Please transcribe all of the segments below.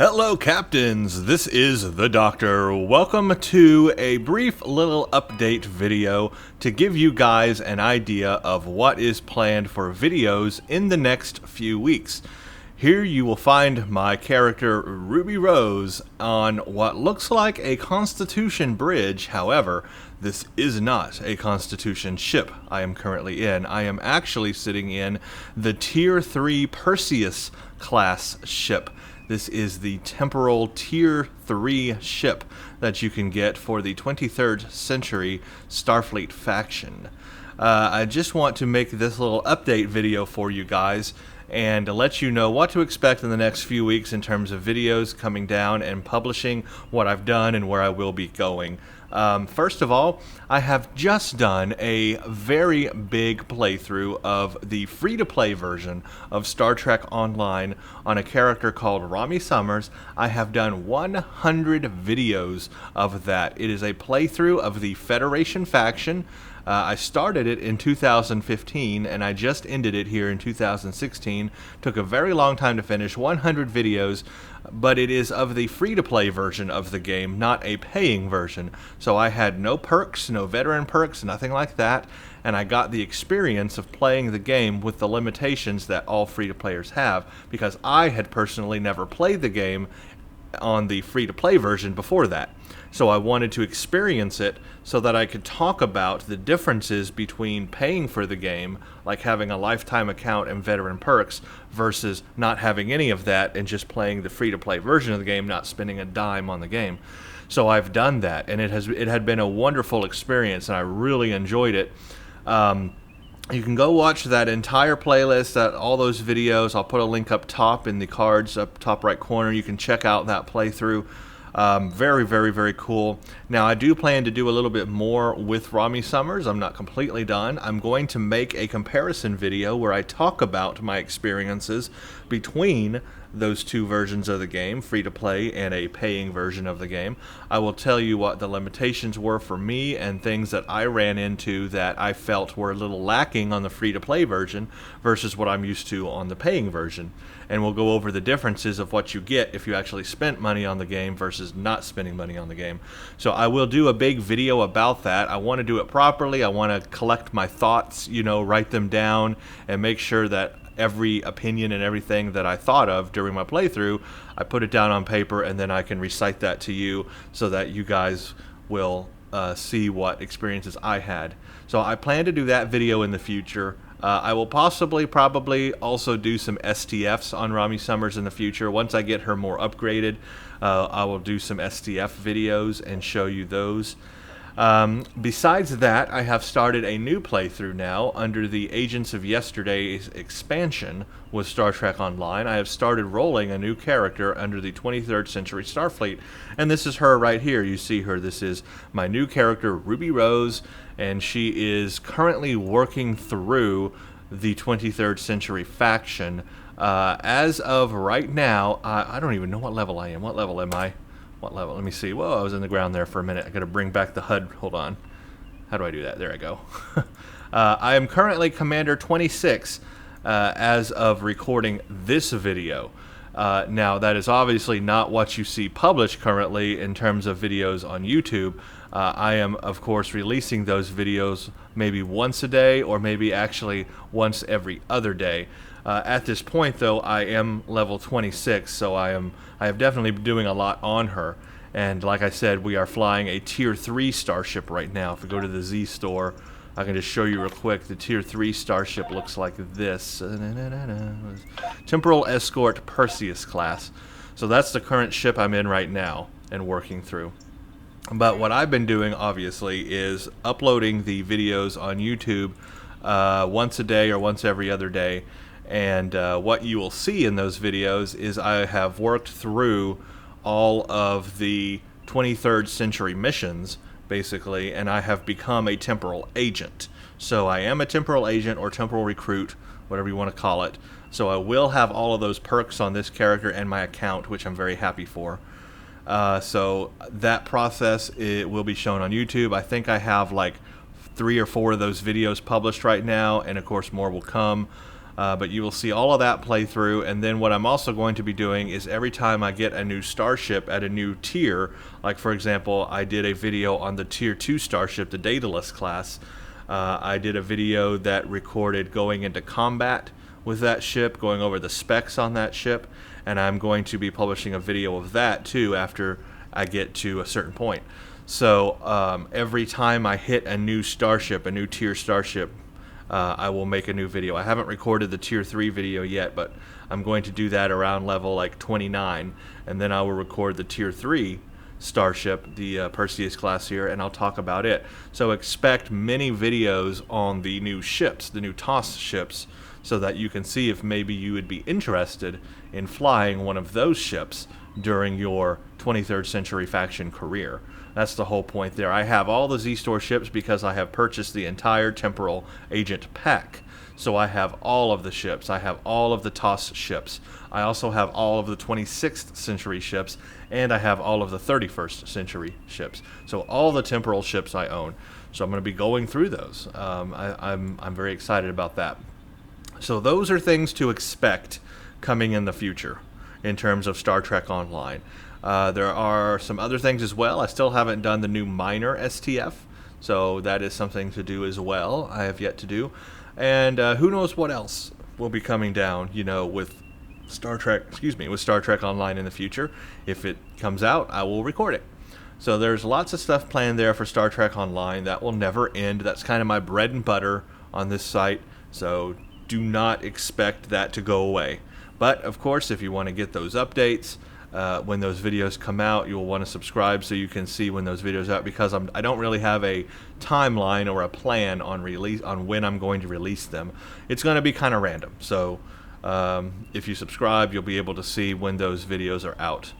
Hello, Captains. This is the Doctor. Welcome to a brief little update video to give you guys an idea of what is planned for videos in the next few weeks. Here you will find my character Ruby Rose on what looks like a Constitution bridge. However, this is not a Constitution ship I am currently in. I am actually sitting in the Tier 3 Perseus class ship. This is the temporal Tier 3 ship that you can get for the 23rd century Starfleet faction. I just want to make this little update video for you guys and to let you know what to expect in the next few weeks in terms of videos coming down and publishing what I've done and where I will be going. First of all, I have just done a very big playthrough of the free-to-play version of Star Trek Online on a character called Ramy Summers. I have done 100 videos of that. It is a playthrough of the Federation faction. I started it in 2015 and I just ended it here in 2016. Took a very long time to finish, 100 videos, but it is of the free-to-play version of the game, not a paying version. So I had no perks, no veteran perks, nothing like that, and I got the experience of playing the game with the limitations that all free-to-players have, because I had personally never played the game on the free-to-play version before that. So I wanted to experience it so that I could talk about the differences between paying for the game, like having a lifetime account and veteran perks, versus not having any of that and just playing the free-to-play version of the game, not spending a dime on the game. So I've done that, and it had been a wonderful experience, and I really enjoyed it. You can go watch that entire playlist, all those videos. I'll put a link up top in the cards, up top right corner. You can check out that playthrough. Very, very, very cool. Now, I do plan to do a little bit more with Ramy Summers. I'm not completely done. I'm going to make a comparison video where I talk about my experiences between those two versions of the game, free-to-play and a paying version of the game. I will tell you what the limitations were for me and things that I ran into that I felt were a little lacking on the free-to-play version versus what I'm used to on the paying version. And we'll go over the differences of what you get if you actually spent money on the game versus not spending money on the game. So I will do a big video about that. I want to do it properly. I want to collect my thoughts, write them down and make sure that every opinion and everything that I thought of during my playthrough, I put it down on paper and then I can recite that to you so that you guys will see what experiences I had. So I plan to do that video in the future. I will probably also do some STFs on Ramy Summers in the future. Once I get her more upgraded, I will do some STF videos and show you those. Besides that, I have started a new playthrough now under the Agents of Yesterday's expansion with Star Trek Online. I have started rolling a new character under the 23rd century Starfleet, and this is her right here. You see her. This is my new character, Ruby Rose, and she is currently working through the 23rd century faction. As of right now, I don't even know what level I am. What level am I? What level? Let me see. Whoa, I was in the ground there for a minute. I got to bring back the HUD. Hold on. How do I do that? There I go. I am currently Commander 26 as of recording this video. Now, that is obviously not what you see published currently in terms of videos on YouTube. I am, of course, releasing those videos maybe once a day or maybe actually once every other day. At this point, though, I am level 26, so I have definitely been doing a lot on her. And like I said, we are flying a Tier 3 starship right now. If we go to the Z store, I can just show you real quick. The Tier 3 starship looks like this. Temporal Escort Perseus class. So that's the current ship I'm in right now and working through. But what I've been doing, obviously, is uploading the videos on YouTube once a day or once every other day. And what you will see in those videos is I have worked through all of the 23rd century missions, basically, and I have become a temporal agent. So I am a temporal agent or temporal recruit, whatever you want to call it. So I will have all of those perks on this character and my account, which I'm very happy for. So that process, it will be shown on YouTube. I think I have like 3 or 4 of those videos published right now, and of course more will come. But you will see all of that play through, and then what I'm also going to be doing is every time I get a new starship at a new tier, like for example, I did a video on the tier 2 starship, the Daedalus class. I did a video that recorded going into combat with that ship, going over the specs on that ship, and I'm going to be publishing a video of that too after I get to a certain point. So every time I hit a new starship, a new tier starship, I will make a new video. I haven't recorded the tier 3 video yet, but I'm going to do that around level like 29, and then I will record the tier 3 starship, the Perseus class here, and I'll talk about it. So expect many videos on the new ships, the new TOS ships, so that you can see if maybe you would be interested in flying one of those ships during your 23rd century faction career. That's the whole point there. I have all the Z-Store ships because I have purchased the entire Temporal Agent pack. So I have all of the ships. I have all of the TOS ships. I also have all of the 26th century ships, and I have all of the 31st century ships. So all the temporal ships I own. So I'm going to be going through those. I'm very excited about that. So those are things to expect coming in the future in terms of Star Trek Online. There are some other things as well. I still haven't done the new minor STF, so that is something to do as well. I have yet to do. And who knows what else will be coming down, you know, with Star Trek Online in the future. If it comes out, I will record it. So there's lots of stuff planned there for Star Trek Online. That will never end. That's kind of my bread and butter on this site. So do not expect that to go away. But of course, if you want to get those updates, when those videos come out, you'll want to subscribe so you can see when those videos are out, because I don't really have a timeline or a plan on when I'm going to release them. It's going to be kind of random. So if you subscribe, you'll be able to see when those videos are out.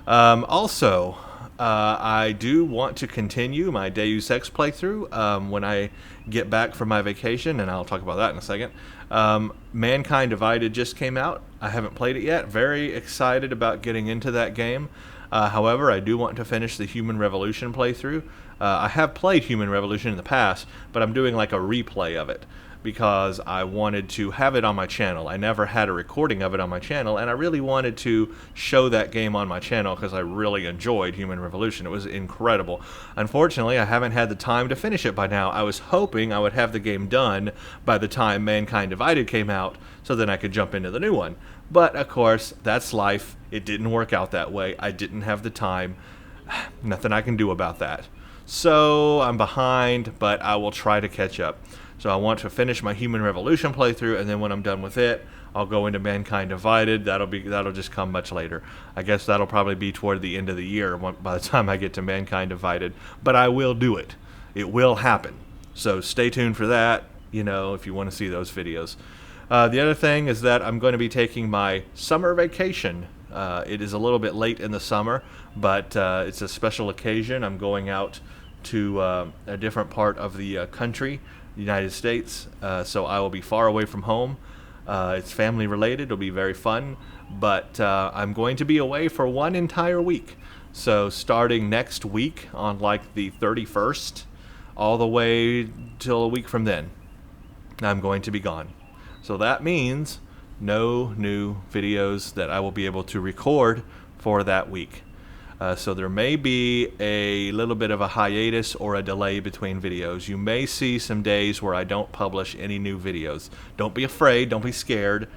Also, I do want to continue my Deus Ex playthrough when I get back from my vacation, and I'll talk about that in a second. Mankind Divided just came out. I haven't played it yet. Very excited about getting into that game. However, I do want to finish the Human Revolution playthrough. I have played Human Revolution in the past, but I'm doing like a replay of it because I wanted to have it on my channel. I never had a recording of it on my channel, and I really wanted to show that game on my channel because I really enjoyed Human Revolution. It was incredible. Unfortunately, I haven't had the time to finish it by now. I was hoping I would have the game done by the time Mankind Divided came out, so then I could jump into the new one. But, of course, that's life. It didn't work out that way. I didn't have the time. Nothing I can do about that. So, I'm behind, but I will try to catch up. So I want to finish my Human Revolution playthrough, and then when I'm done with it, I'll go into Mankind Divided. That'll just come much later. I guess that'll probably be toward the end of the year by the time I get to Mankind Divided. But I will do it. It will happen. So stay tuned for that, you know, if you want to see those videos. The other thing is that I'm going to be taking my summer vacation. It is a little bit late in the summer, but it's a special occasion. I'm going out to a different part of the country, the United States, so I will be far away from home. It's family related. It'll be very fun, but I'm going to be away for one entire week. So starting next week on like the 31st, all the way till a week from then, I'm going to be gone. So that means no new videos that I will be able to record for that week. So there may be a little bit of a hiatus or a delay between videos. You may see some days where I don't publish any new videos. Don't be afraid, don't be scared.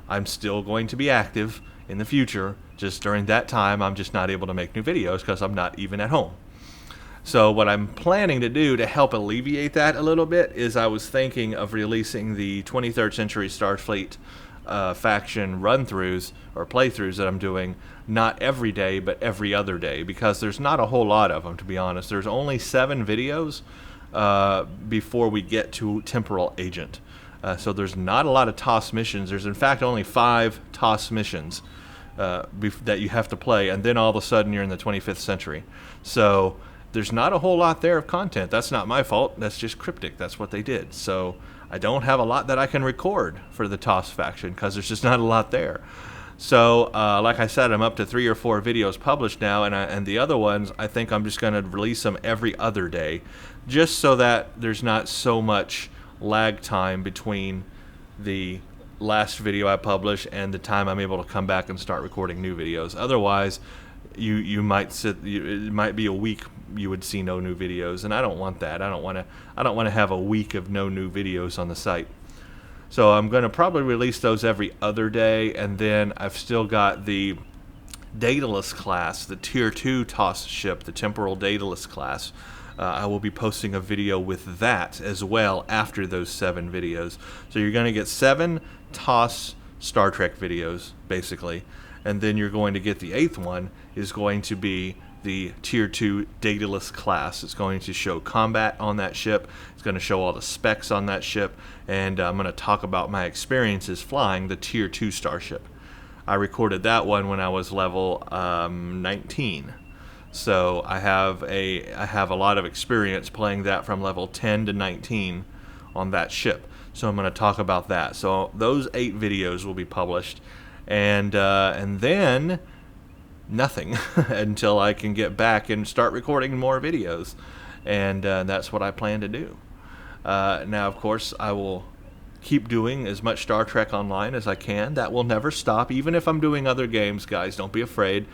I'm still going to be active in the future. Just during that time, I'm just not able to make new videos because I'm not even at home. So what I'm planning to do to help alleviate that a little bit is I was thinking of releasing the 23rd Century Starfleet faction run-throughs or playthroughs that I'm doing, not every day but every other day, because there's not a whole lot of them, to be honest. There's only 7 videos before we get to Temporal Agent. So there's not a lot of TOS missions. There's in fact only 5 TOS missions that you have to play, and then all of a sudden you're in the 25th century. So there's not a whole lot there of content. That's not my fault. That's just Cryptic. That's what they did. So I don't have a lot that I can record for the TOS faction because there's just not a lot there. So like I said, I'm up to 3 or 4 videos published now, and the other ones, I think I'm just going to release them every other day, just so that there's not so much lag time between the last video I publish and the time I'm able to come back and start recording new videos. Otherwise, you might it might be a week you would see no new videos, and I don't want that. I don't want to have a week of no new videos on the site. So I'm going to probably release those every other day, and then I've still got the Daedalus class, the Tier 2 TOS ship, the Temporal Daedalus class. I will be posting a video with that as well after those 7 videos. So you're going to get 7 TOS Star Trek videos, basically. And then you're going to get the 8th one is going to be the Tier 2 Daedalus class. It's going to show combat on that ship. It's going to show all the specs on that ship. And I'm going to talk about my experiences flying the Tier 2 starship. I recorded that one when I was level 19. So I have a lot of experience playing that from level 10 to 19 on that ship. So I'm going to talk about that. So those 8 videos will be published, and then nothing until I can get back and start recording more videos, and that's what I plan to do. Now, of course, I will keep doing as much Star Trek Online as I can. That will never stop, even if I'm doing other games, guys. Don't be afraid.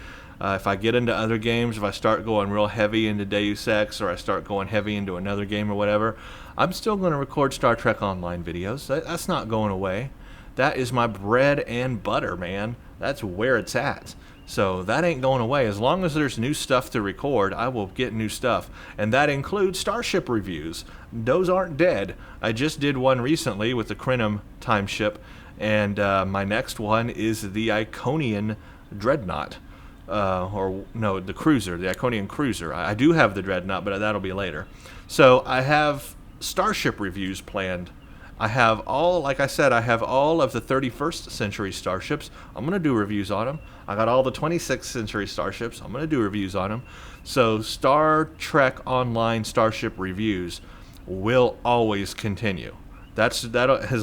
If I get into other games, if I start going real heavy into Deus Ex, or I start going heavy into another game or whatever, I'm still going to record Star Trek Online videos. That's not going away. That is my bread and butter, man. That's where it's at. So that ain't going away. As long as there's new stuff to record, I will get new stuff. And that includes Starship reviews. Those aren't dead. I just did one recently with the Crenum time ship, and my next one is the Iconian Dreadnought. The cruiser, the Iconian cruiser. I do have the Dreadnought, but that'll be later. So I have Starship reviews planned. I have like I said, I have all of the 31st century starships. I'm going to do reviews on them. I got all the 26th century starships. I'm going to do reviews on them. So Star Trek Online Starship reviews will always continue. As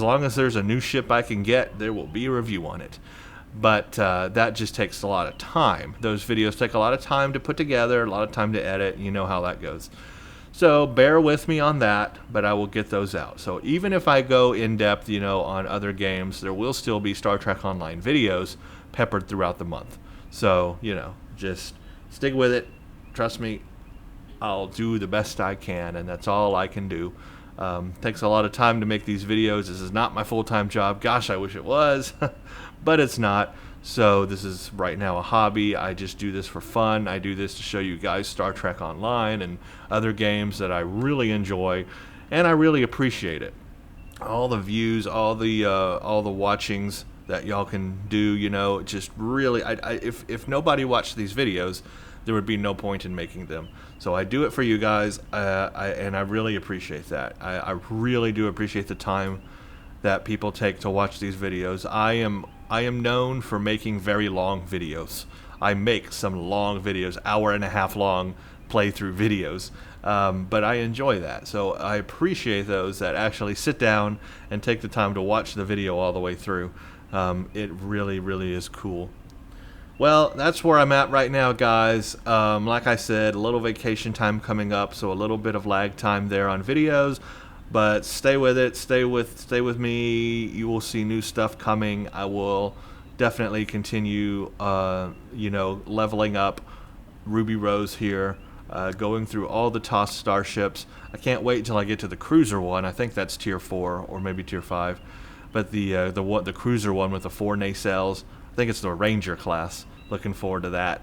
long as there's a new ship I can get, there will be a review on it. But that just takes a lot of time. Those videos take a lot of time to put together, a lot of time to edit. You know how that goes. So bear with me on that, but I will get those out. So even if I go in depth, on other games, there will still be Star Trek Online videos peppered throughout the month. So, just stick with it. Trust me, I'll do the best I can, and that's all I can do. Takes a lot of time to make these videos. This is not my full-time job. Gosh, I wish it was, but it's not. So this is right now a hobby. I just do this for fun. I do this to show you guys Star Trek Online and other games that I really enjoy, and I really appreciate it. All the views, all the watchings that y'all can do, just really, if nobody watched these videos, there would be no point in making them. So I do it for you guys, and I really appreciate that. I really do appreciate the time that people take to watch these videos. I am known for making very long videos. I make some long videos, hour-and-a-half long playthrough videos, but I enjoy that. So I appreciate those that actually sit down and take the time to watch the video all the way through. It really, really is cool. Well, that's where I'm at right now, guys. Like I said, a little vacation time coming up, so a little bit of lag time there on videos. But stay with it. Stay with me. You will see new stuff coming. I will definitely continue, leveling up Ruby Rose here, going through all the TOS starships. I can't wait until I get to the cruiser one. I think that's Tier 4 or maybe Tier 5. But the cruiser one with the 4 nacelles, I think it's the Ranger class. Looking forward to that.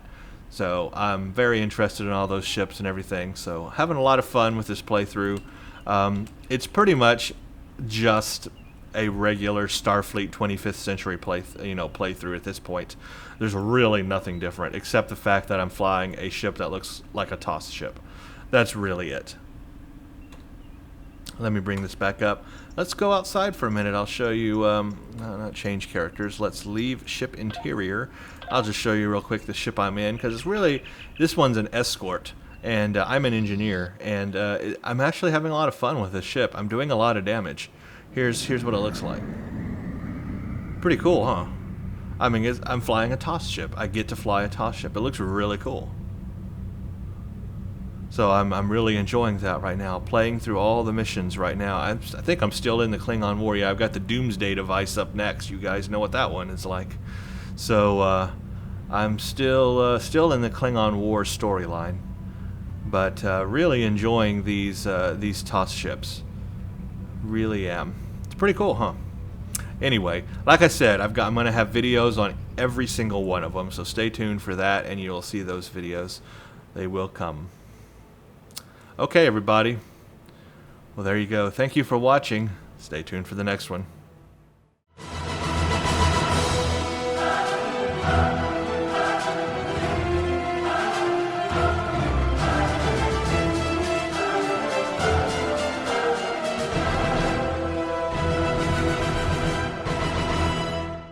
So I'm very interested in all those ships and everything. So having a lot of fun with this playthrough. It's pretty much just a regular Starfleet 25th century playthrough at this point. There's really nothing different except the fact that I'm flying a ship that looks like a TOS ship. That's really it. Let me bring this back up. Let's go outside for a minute. I'll show you, not change characters. Let's leave ship interior. I'll just show you real quick the ship I'm in, because it's really, this one's an escort. And I'm an engineer, and I'm actually having a lot of fun with this ship. I'm doing a lot of damage. Here's what it looks like. Pretty cool, huh? I mean, I'm flying a TOS ship. I get to fly a TOS ship. It looks really cool. So I'm really enjoying that right now, playing through all the missions right now. I think I'm still in the Klingon War. Yeah, I've got the Doomsday device up next. You guys know what that one is like. So I'm still in the Klingon War storyline, but really enjoying these TOS ships. Really am. It's pretty cool, huh? Anyway, like I said, I'm going to have videos on every single one of them, so stay tuned for that, and you'll see those videos. They will come. Okay, everybody. Well, there you go. Thank you for watching. Stay tuned for the next one.